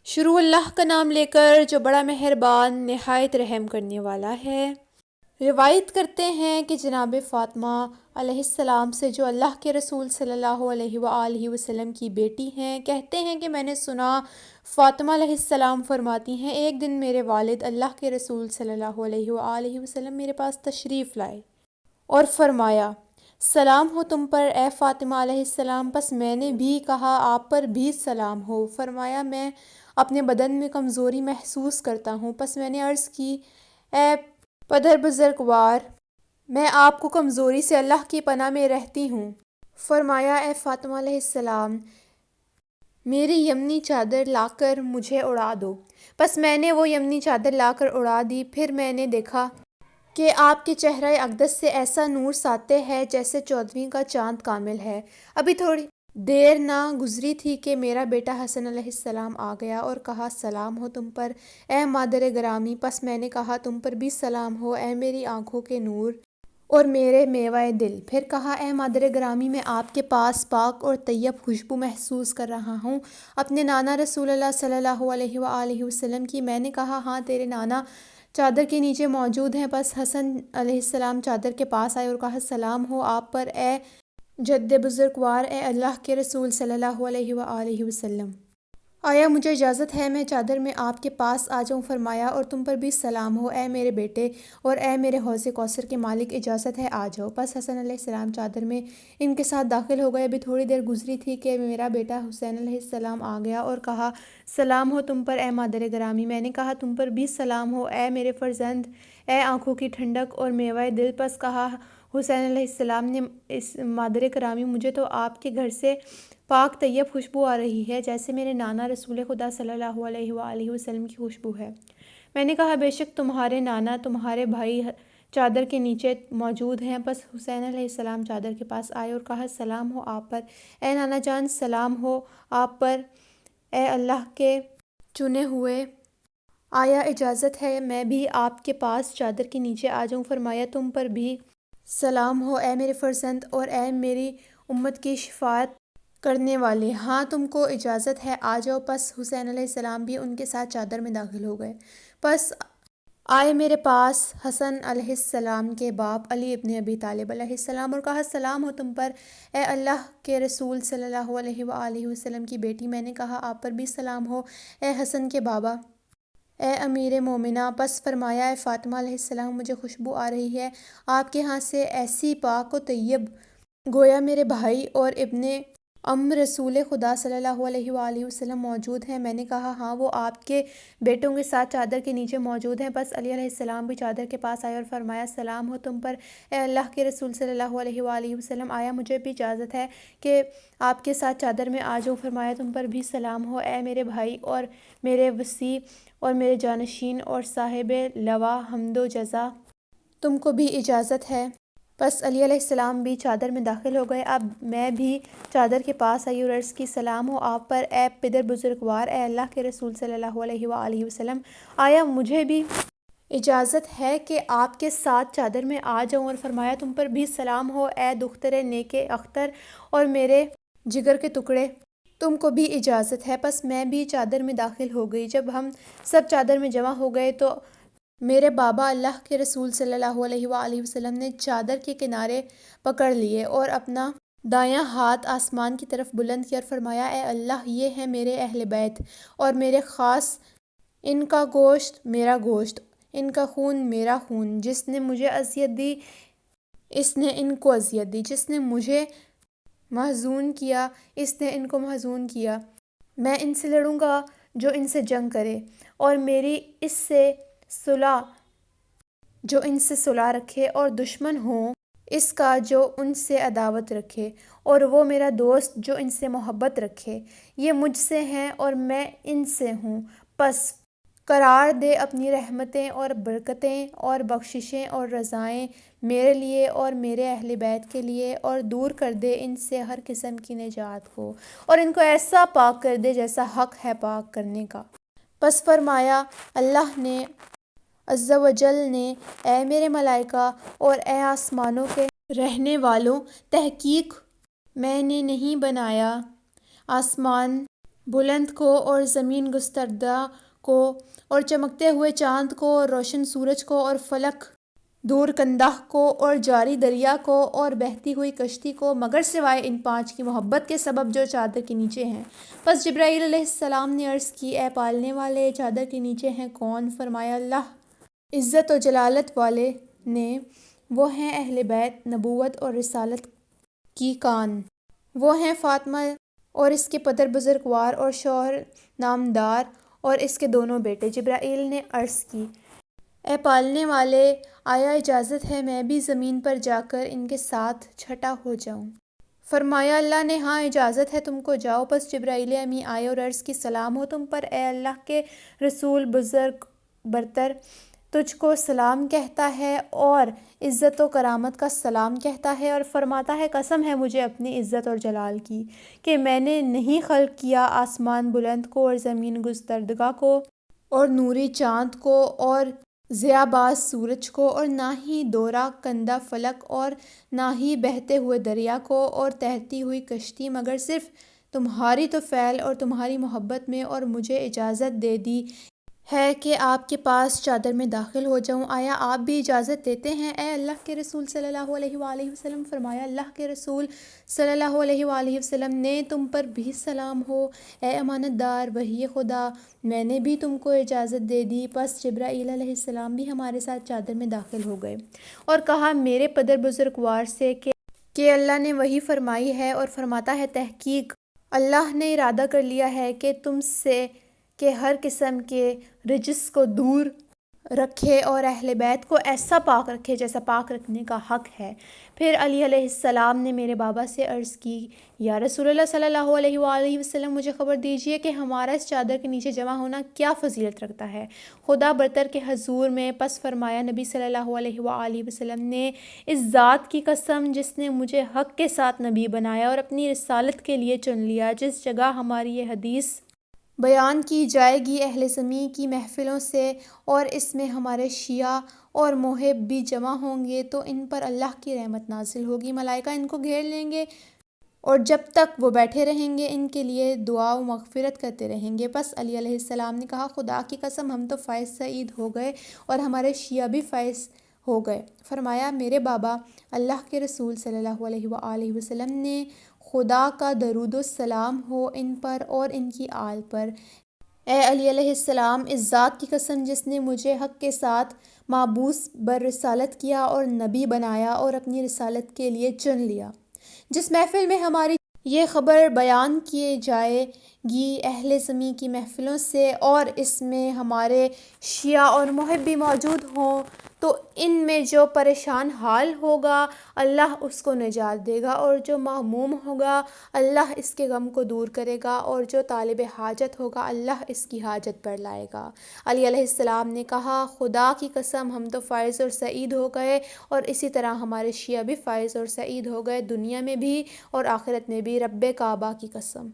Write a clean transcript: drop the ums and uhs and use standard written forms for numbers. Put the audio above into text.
شروع اللہ کا نام لے کر جو بڑا مہربان نہایت رحم کرنے والا ہے۔ روایت کرتے ہیں کہ جناب فاطمہ علیہ السلام سے جو اللہ کے رسول صلی اللہ علیہ وآلہ وسلم کی بیٹی ہیں، کہتے ہیں کہ میں نے سنا فاطمہ علیہ السلام فرماتی ہیں، ایک دن میرے والد اللہ کے رسول صلی اللہ علیہ وآلہ وسلم میرے پاس تشریف لائے اور فرمایا، سلام ہو تم پر اے فاطمہ علیہ السلام۔ پس میں نے بھی کہا آپ پر بھی سلام ہو۔ فرمایا، میں اپنے بدن میں کمزوری محسوس کرتا ہوں۔ پس میں نے عرض کی، اے پدر بزرگوار، میں آپ کو کمزوری سے اللہ کی پناہ میں رہتی ہوں۔ فرمایا، اے فاطمہ علیہ السلام، میری یمنی چادر لا کر مجھے اڑا دو۔ پس میں نے وہ یمنی چادر لا کر اڑا دی۔ پھر میں نے دیکھا کہ آپ کے چہرہ اقدس سے ایسا نور ساطع ہے جیسے 14ویں کا چاند کامل ہے۔ ابھی تھوڑی دیر نہ گزری تھی کہ میرا بیٹا حسن علیہ السلام آ گیا اور کہا، سلام ہو تم پر اے مادر گرامی۔ پس میں نے کہا، تم پر بھی سلام ہو اے میری آنکھوں کے نور اور میرے میوہ دل۔ پھر کہا، اے مادر گرامی، میں آپ کے پاس پاک اور طیب خوشبو محسوس کر رہا ہوں، اپنے نانا رسول اللہ صلی اللہ علیہ وآلہ وسلم کی۔ میں نے کہا، ہاں تیرے نانا چادر کے نیچے موجود ہیں۔ پس حسن علیہ السلام چادر کے پاس آئے اور کہا، سلام ہو آپ پر اے جد بزرگوار، اے اللہ کے رسول صلی اللہ علیہ وآلہ وسلم۔ آیا مجھے اجازت ہے میں چادر میں آپ کے پاس آ جاؤں؟ فرمایا، اور تم پر بھی سلام ہو اے میرے بیٹے اور اے میرے حوض کوثر کے مالک، اجازت ہے آ جاؤ۔ پس حسن علیہ السلام چادر میں ان کے ساتھ داخل ہو گئے۔ ابھی تھوڑی دیر گزری تھی کہ میرا بیٹا حسین علیہ السلام آ گیا اور کہا، سلام ہو تم پر اے مادر گرامی۔ میں نے کہا، تم پر بھی سلام ہو اے میرے فرزند، اے آنکھوں کی ٹھنڈک اور میوہ دل۔ پس کہا حسین علیہ السلام نے، اس مادر گرامی، مجھے تو آپ کے گھر سے پاک طیب خوشبو آ رہی ہے جیسے میرے نانا رسول خدا صلی اللہ علیہ وآلہ وسلم کی خوشبو ہے۔ میں نے کہا، بے شک تمہارے نانا تمہارے بھائی چادر کے نیچے موجود ہیں۔ پس حسین علیہ السلام چادر کے پاس آئے اور کہا، سلام ہو آپ پر اے نانا جان، سلام ہو آپ پر اے اللہ کے چنے ہوئے۔ آیا اجازت ہے میں بھی آپ کے پاس چادر کے نیچے آ جاؤں؟ فرمایا، تم پر بھی سلام ہو اے میرے فرزند اور اے میری امت کی شفاعت کرنے والے، ہاں تم کو اجازت ہے آ جاؤ۔ پس حسین علیہ السلام بھی ان کے ساتھ چادر میں داخل ہو گئے۔ پس آئے میرے پاس حسن علیہ السلام کے باپ علی ابن ابی طالب علیہ السلام اور کہا، سلام ہو تم پر اے اللہ کے رسول صلی اللہ علیہ وآلہ وسلم کی بیٹی۔ میں نے کہا، آپ پر بھی سلام ہو اے حسن کے بابا، اے امیر مومنہ۔ پس فرمایا، اے فاطمہ علیہ السلام، مجھے خوشبو آ رہی ہے آپ کے ہاں سے ایسی پاک و طیب، گویا میرے بھائی اور ابن ام رسول خدا صلی اللہ علیہ وآلہ وسلم موجود ہیں۔ میں نے کہا، ہاں وہ آپ کے بیٹوں کے ساتھ چادر کے نیچے موجود ہیں۔ پس علی علیہ السلام بھی چادر کے پاس آئے اور فرمایا، سلام ہو تم پر اے اللہ کے رسول صلی اللہ علیہ وآلہ وسلم۔ آیا مجھے بھی اجازت ہے کہ آپ کے ساتھ چادر میں آ جاؤں؟ فرمایا، تم پر بھی سلام ہو اے میرے بھائی اور میرے وصی اور میرے جانشین اور صاحب لواء حمد و جزا، تم کو بھی اجازت ہے۔ پس علی علیہ السلام بھی چادر میں داخل ہو گئے۔ اب میں بھی چادر کے پاس آئی اور عرض کی، سلام ہو آپ پر اے پدر بزرگوار، اے اللہ کے رسول صلی اللہ علیہ وآلہ وسلم۔ آیا مجھے بھی اجازت ہے کہ آپ کے ساتھ چادر میں آ جاؤں؟ اور فرمایا، تم پر بھی سلام ہو اے دختر نیک اختر اور میرے جگر کے ٹکڑے، تم کو بھی اجازت ہے۔ پس میں بھی چادر میں داخل ہو گئی۔ جب ہم سب چادر میں جمع ہو گئے تو میرے بابا اللہ کے رسول صلی اللہ علیہ وآلہ وسلم نے چادر کے کنارے پکڑ لیے اور اپنا دایاں ہاتھ آسمان کی طرف بلند کیا اور فرمایا، اے اللہ، یہ ہیں میرے اہل بیت اور میرے خاص، ان کا گوشت میرا گوشت، ان کا خون میرا خون۔ جس نے مجھے اذیت دی اس نے ان کو اذیت دی، جس نے مجھے محزون کیا اس نے ان کو محزون کیا۔ میں ان سے لڑوں گا جو ان سے جنگ کرے، اور میری اس سے صلح جو ان سے صلح رکھے، اور دشمن ہوں اس کا جو ان سے عداوت رکھے، اور وہ میرا دوست جو ان سے محبت رکھے۔ یہ مجھ سے ہیں اور میں ان سے ہوں۔ پس قرار دے اپنی رحمتیں اور برکتیں اور بخششیں اور رضائیں میرے لیے اور میرے اہل بیت کے لیے، اور دور کر دے ان سے ہر قسم کی نجات کو، اور ان کو ایسا پاک کر دے جیسا حق ہے پاک کرنے کا۔ پس فرمایا اللہ نے عز و جل نے، اے میرے ملائکہ اور اے آسمانوں کے رہنے والوں، تحقیق میں نے نہیں بنایا آسمان بلند کو اور زمین گستردہ کو اور چمکتے ہوئے چاند کو اور روشن سورج کو اور فلک دور کندہ کو اور جاری دریا کو اور بہتی ہوئی کشتی کو، مگر سوائے ان 5 کی محبت کے سبب جو چادر کے نیچے ہیں۔ پس جبرائیل علیہ السلام نے عرض کی، اے پالنے والے، چادر کے نیچے ہیں کون؟ فرمایا اللہ عزت و جلالت والے نے، وہ ہیں اہل بیت، نبوت اور رسالت کی کان، وہ ہیں فاطمہ اور اس کے پدر بزرگوار اور شوہر نامدار اور اس کے دونوں بیٹے۔ جبرائیل نے عرض کی، اے پالنے والے، آیا اجازت ہے میں بھی زمین پر جا کر ان کے ساتھ چھٹا ہو جاؤں؟ فرمایا اللہ نے، ہاں اجازت ہے، تم کو جاؤ۔ پس جبرائیل امی آئے اور عرض کی، سلام ہو تم پر اے اللہ کے رسول، بزرگ برتر تجھ کو سلام کہتا ہے اور عزت و کرامت کا سلام کہتا ہے، اور فرماتا ہے قسم ہے مجھے اپنی عزت اور جلال کی کہ میں نے نہیں خلق کیا آسمان بلند کو اور زمین گستردگا کو اور نوری چاند کو اور ضیاء باز سورج کو، اور نہ ہی دورہ کندہ فلک اور نہ ہی بہتے ہوئے دریا کو اور تیرتی ہوئی کشتی، مگر صرف تمہاری طفیل اور تمہاری محبت میں، اور مجھے اجازت دے دی ہے کہ آپ کے پاس چادر میں داخل ہو جاؤں۔ آیا آپ بھی اجازت دیتے ہیں اے اللہ کے رسول صلی اللہ علیہ وآلہ وسلم؟ فرمایا اللہ کے رسول صلی اللہ علیہ وآلہ وسلم نے، تم پر بھی سلام ہو اے امانت دار وحی خدا، میں نے بھی تم کو اجازت دے دی۔ پس جبرائیل علیہ السلام بھی ہمارے ساتھ چادر میں داخل ہو گئے اور کہا میرے پدر بزرگوار سے کہ اللہ نے وحی فرمائی ہے اور فرماتا ہے تحقیق اللہ نے ارادہ کر لیا ہے کہ تم سے کہ ہر قسم کے رجس کو دور رکھے اور اہل بیت کو ایسا پاک رکھے جیسا پاک رکھنے کا حق ہے۔ پھر علی علیہ السلام نے میرے بابا سے عرض کی، یا رسول اللہ صلی اللہ علیہ وآلہ وسلم، مجھے خبر دیجئے کہ ہمارا اس چادر کے نیچے جمع ہونا کیا فضیلت رکھتا ہے خدا برتر کے حضور میں؟ پس فرمایا نبی صلی اللہ علیہ وآلہ وسلم نے، اس ذات کی قسم جس نے مجھے حق کے ساتھ نبی بنایا اور اپنی رسالت کے لیے چن لیا، جس جگہ ہماری یہ حدیث بیان کی جائے گی اہل زمین کی محفلوں سے، اور اس میں ہمارے شیعہ اور محب بھی جمع ہوں گے، تو ان پر اللہ کی رحمت نازل ہوگی، ملائکہ ان کو گھیر لیں گے اور جب تک وہ بیٹھے رہیں گے ان کے لیے دعا و مغفرت کرتے رہیں گے۔ پس علی علیہ السلام نے کہا، خدا کی قسم ہم تو فائز سعید ہو گئے اور ہمارے شیعہ بھی فائز ہو گئے۔ فرمایا میرے بابا اللہ کے رسول صلی اللہ علیہ وآلہ وسلم نے، خدا کا درود و سلام ہو ان پر اور ان کی آل پر۔ اے علی علیہ السلام، اس ذات کی قسم جس نے مجھے حق کے ساتھ مابعوث بر رسالت کیا اور نبی بنایا اور اپنی رسالت کے لیے چن لیا، جس محفل میں ہماری یہ خبر بیان کی جائے گی اہل زمین کی محفلوں سے، اور اس میں ہمارے شیعہ اور محب بھی موجود ہوں، تو ان میں جو پریشان حال ہوگا اللہ اس کو نجات دے گا، اور جو مہموم ہوگا اللہ اس کے غم کو دور کرے گا، اور جو طالب حاجت ہوگا اللہ اس کی حاجت پر لائے گا۔ علی علیہ السلام نے کہا، خدا کی قسم ہم تو فائز اور سعید ہو گئے، اور اسی طرح ہمارے شیعہ بھی فائز اور سعید ہو گئے، دنیا میں بھی اور آخرت میں بھی، رب کعبہ کی قسم۔